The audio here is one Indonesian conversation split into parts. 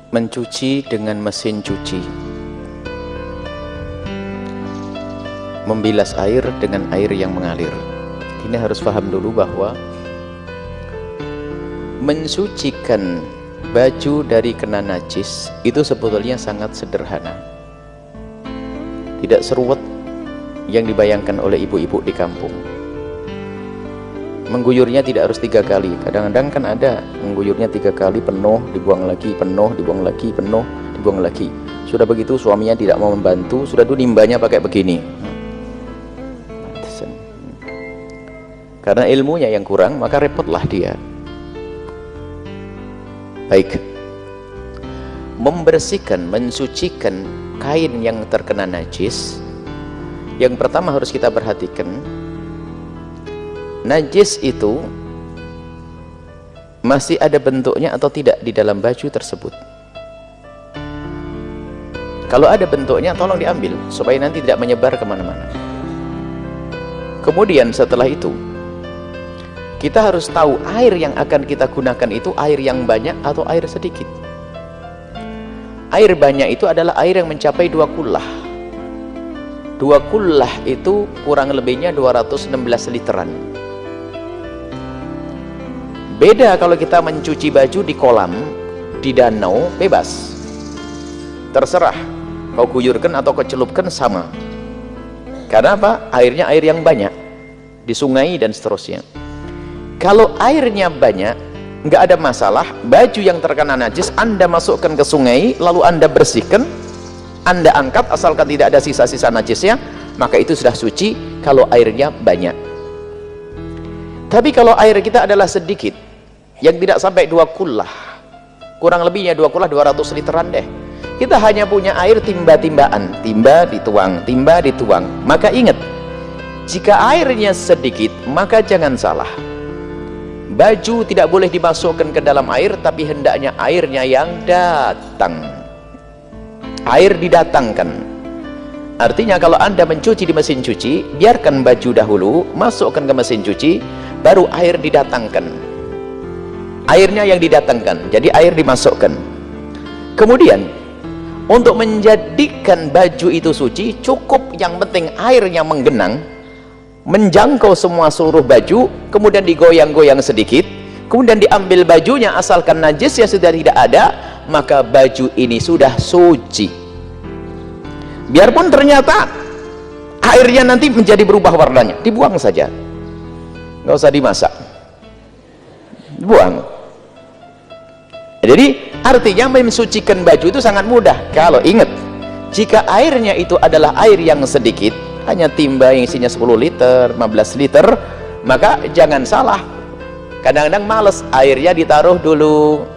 mencuci dengan mesin cuci, membilas air dengan air yang mengalir. Ini harus paham dulu bahwa mensucikan baju dari kena najis itu sebetulnya sangat sederhana, tidak seruat yang dibayangkan oleh ibu-ibu di kampung. Mengguyurnya tidak harus 3 kali. Kadang-kadang kan ada mengguyurnya 3 kali, penuh, dibuang lagi, penuh, dibuang lagi, penuh, dibuang lagi. Sudah begitu suaminya tidak mau membantu, sudah itu nimbanya pakai begini. Karena ilmunya yang kurang, maka repotlah dia. Baik, membersihkan, mensucikan kain yang terkena najis, yang pertama harus kita perhatikan, najis itu masih ada bentuknya atau tidak di dalam baju tersebut. Kalau ada bentuknya, tolong diambil supaya nanti tidak menyebar kemana-mana. Kemudian setelah itu, kita harus tahu air yang akan kita gunakan itu air yang banyak atau air sedikit. Air banyak itu adalah air yang mencapai 2 kullah. 2 kullah itu kurang lebihnya 216 literan. Beda kalau kita mencuci baju di kolam, di danau, bebas. Terserah, kau guyurkan atau kau celupkan sama. Karena apa? Airnya air yang banyak. Di sungai dan seterusnya. Kalau airnya banyak, nggak ada masalah. Baju yang terkena najis, Anda masukkan ke sungai, lalu Anda bersihkan, Anda angkat, asalkan tidak ada sisa-sisa najisnya, maka itu sudah suci kalau airnya banyak. Tapi kalau air kita adalah sedikit, yang tidak sampai 2 kullah, kurang lebihnya 2 kullah 200 literan deh, kita hanya punya air timba-timbaan, timba dituang, maka ingat, jika airnya sedikit, maka jangan salah, baju tidak boleh dimasukkan ke dalam air, tapi hendaknya airnya yang datang, air didatangkan. Artinya kalau Anda mencuci di mesin cuci, biarkan baju dahulu, masukkan ke mesin cuci, baru air didatangkan. Airnya yang didatangkan, jadi air dimasukkan. Kemudian untuk menjadikan baju itu suci, cukup yang penting airnya menggenang, menjangkau semua seluruh baju, kemudian digoyang-goyang sedikit, kemudian diambil bajunya, asalkan najisnya sudah tidak ada, maka baju ini sudah suci. Biarpun ternyata airnya nanti menjadi berubah warnanya, dibuang saja, nggak usah dimasak, buang. Jadi artinya mensucikan baju itu sangat mudah kalau ingat, jika airnya itu adalah air yang sedikit, hanya timba yang isinya 10 liter, 15 liter, maka jangan salah, kadang-kadang males, airnya ditaruh dulu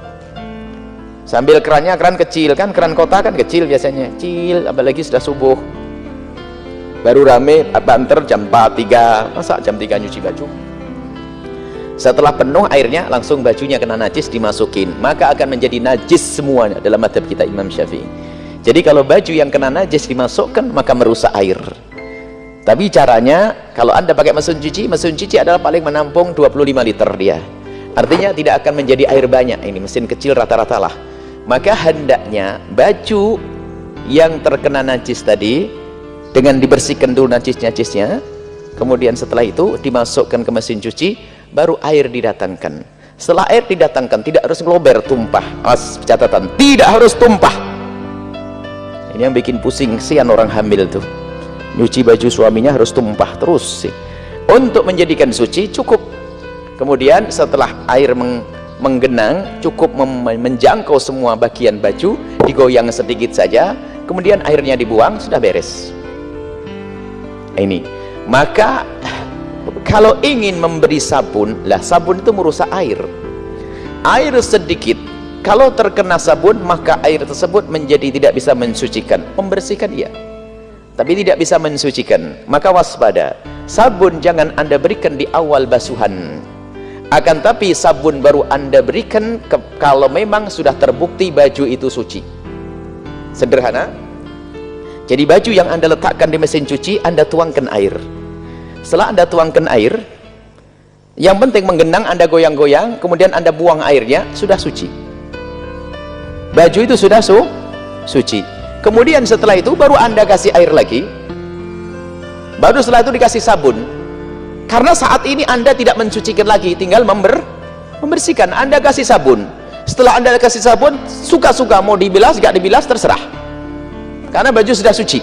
sambil kerannya, keran kecil kan, keran kota kan kecil biasanya, kecil, apalagi sudah subuh baru rame, banter jam 4, 3, masa jam 3 nyuci baju? Setelah penuh airnya, langsung bajunya kena najis, dimasukin, maka akan menjadi najis semuanya dalam madhab kita Imam Syafi'i. Jadi kalau baju yang kena najis dimasukkan, maka merusak air. Tapi caranya, kalau Anda pakai mesin cuci adalah paling menampung 25 liter dia, artinya tidak akan menjadi air banyak. Ini mesin kecil rata-rata lah. Maka hendaknya baju yang terkena najis tadi, dengan dibersihkan dulu najis-najisnya, kemudian setelah itu dimasukkan ke mesin cuci, baru air didatangkan. Setelah air didatangkan, tidak harus ngelober, tumpah. Awas, catatan, tidak harus tumpah. Ini yang bikin pusing sian orang hamil tuh, nyuci baju suaminya harus tumpah terus sih. Untuk menjadikan suci cukup, kemudian setelah air menggenang, cukup menjangkau semua bagian baju, digoyang sedikit saja, kemudian airnya dibuang, sudah beres. Ini maka kalau ingin memberi sabun, lah sabun itu merusak air. Air sedikit, kalau terkena sabun, maka air tersebut menjadi tidak bisa mensucikan. Membersihkan iya, tapi tidak bisa mensucikan. Maka waspada, sabun jangan Anda berikan di awal basuhan, akan tapi sabun baru Anda berikan kalau memang sudah terbukti baju itu suci. Sederhana. Jadi baju yang Anda letakkan di mesin cuci, Anda tuangkan air. Setelah Anda tuangkan air, yang penting menggenang, Anda goyang-goyang, kemudian Anda buang airnya, sudah suci. baju itu sudah suci. Kemudian setelah itu baru Anda kasih air lagi, baru setelah itu dikasih sabun. Karena saat ini Anda tidak mensucikan lagi, tinggal membersihkan. Anda kasih sabun. Setelah Anda kasih sabun, suka-suka mau dibilas, gak dibilas, terserah. Karena baju sudah suci.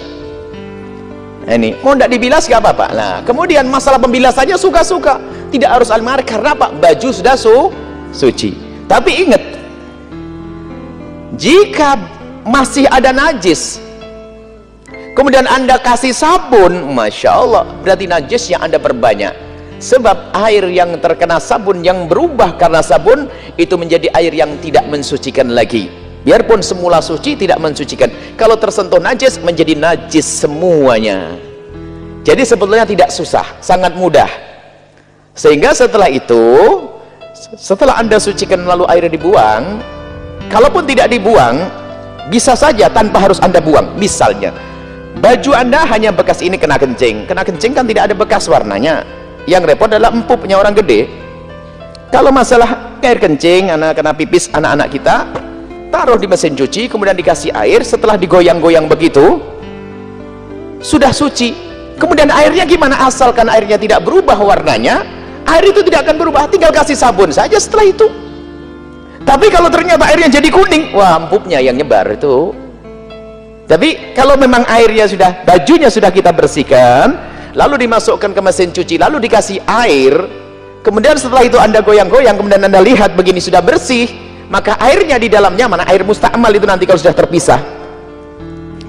Nah, ini mau tidak dibilas gak apa-apa. Nah, kemudian masalah pembilasannya suka-suka, tidak harus almari. Karena apa? Baju sudah suci. Tapi ingat, jika masih ada najis, kemudian Anda kasih sabun, Masya Allah, berarti najisnya Anda perbanyak. Sebab air yang terkena sabun, yang berubah karena sabun, itu menjadi air yang tidak mensucikan lagi. Biarpun semula suci, tidak mensucikan. Kalau tersentuh najis, menjadi najis semuanya. Jadi sebetulnya tidak susah, sangat mudah. Sehingga setelah itu, setelah Anda sucikan lalu airnya dibuang, kalaupun tidak dibuang, bisa saja tanpa harus Anda buang. Misalnya, baju Anda hanya bekas ini kena kencing. Kena kencing kan tidak ada bekas warnanya. Yang repot adalah empuknya orang gede. Kalau masalah air kencing, anak kena pipis anak-anak kita, taruh di mesin cuci, kemudian dikasih air, setelah digoyang-goyang begitu, sudah suci. Kemudian airnya gimana? Asalkan airnya tidak berubah warnanya, air itu tidak akan berubah, tinggal kasih sabun saja setelah itu. Tapi kalau ternyata airnya jadi kuning, wah, empuknya yang nyebar itu. Tapi kalau memang airnya sudah, bajunya sudah kita bersihkan, lalu dimasukkan ke mesin cuci, lalu dikasih air, kemudian setelah itu Anda goyang-goyang, kemudian Anda lihat begini sudah bersih, maka airnya di dalamnya mana? Air mustakmal itu nanti kalau sudah terpisah.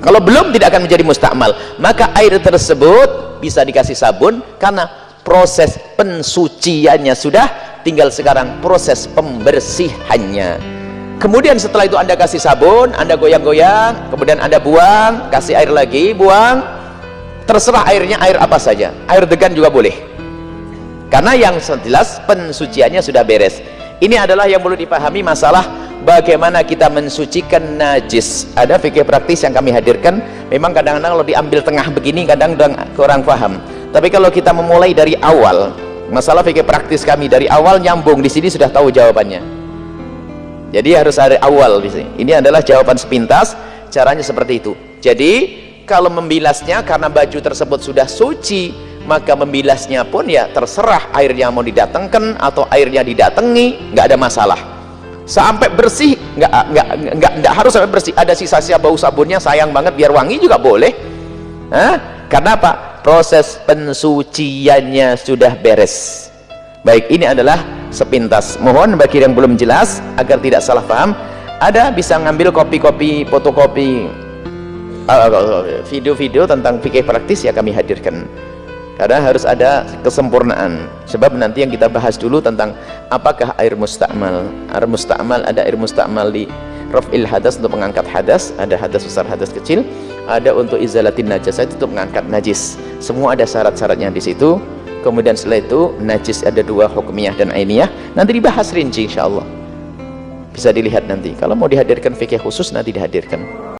Kalau belum, tidak akan menjadi mustakmal. Maka air tersebut bisa dikasih sabun, karena proses pensuciannya sudah, tinggal sekarang proses pembersihannya. Kemudian setelah itu Anda kasih sabun, Anda goyang-goyang, kemudian Anda buang, kasih air lagi, buang. Terserah airnya air apa saja, air degan juga boleh, karena yang jelas pensuciannya sudah beres. Ini adalah yang perlu dipahami, masalah bagaimana kita mensucikan najis. Ada fikih praktis yang kami hadirkan. Memang kadang-kadang kalau diambil tengah begini kadang kurang paham, tapi kalau kita memulai dari awal, masalah fikih praktis kami dari awal nyambung, di sini sudah tahu jawabannya. Jadi harus dari awal di sini. Ini adalah jawaban sepintas, caranya seperti itu. Jadi kalau membilasnya, karena baju tersebut sudah suci, maka membilasnya pun ya terserah, airnya mau didatangkan atau airnya didatangi, nggak ada masalah. Sampai bersih, nggak harus sampai bersih. Ada sisa-sisa bau sabunnya, sayang banget, biar wangi juga boleh. Karena apa? Proses pensuciannya sudah beres. Baik, ini adalah sepintas. Mohon bagi yang belum jelas, agar tidak salah paham, ada bisa ngambil kopi-kopi, fotokopi video-video tentang fikih praktis, ya kami hadirkan, karena harus ada kesempurnaan. Sebab nanti yang kita bahas dulu tentang apakah air mustakmal. Air mustakmal, ada air mustakmal di raf'il hadas, untuk mengangkat hadas, ada hadas besar, hadas kecil, ada untuk izalatin najasah, itu untuk mengangkat najis. Semua ada syarat-syaratnya di situ. Kemudian setelah itu najis ada dua, hukmiyah dan ainiyah, nanti dibahas rinci insyaallah. Bisa dilihat nanti, kalau mau dihadirkan fikih khusus nanti dihadirkan.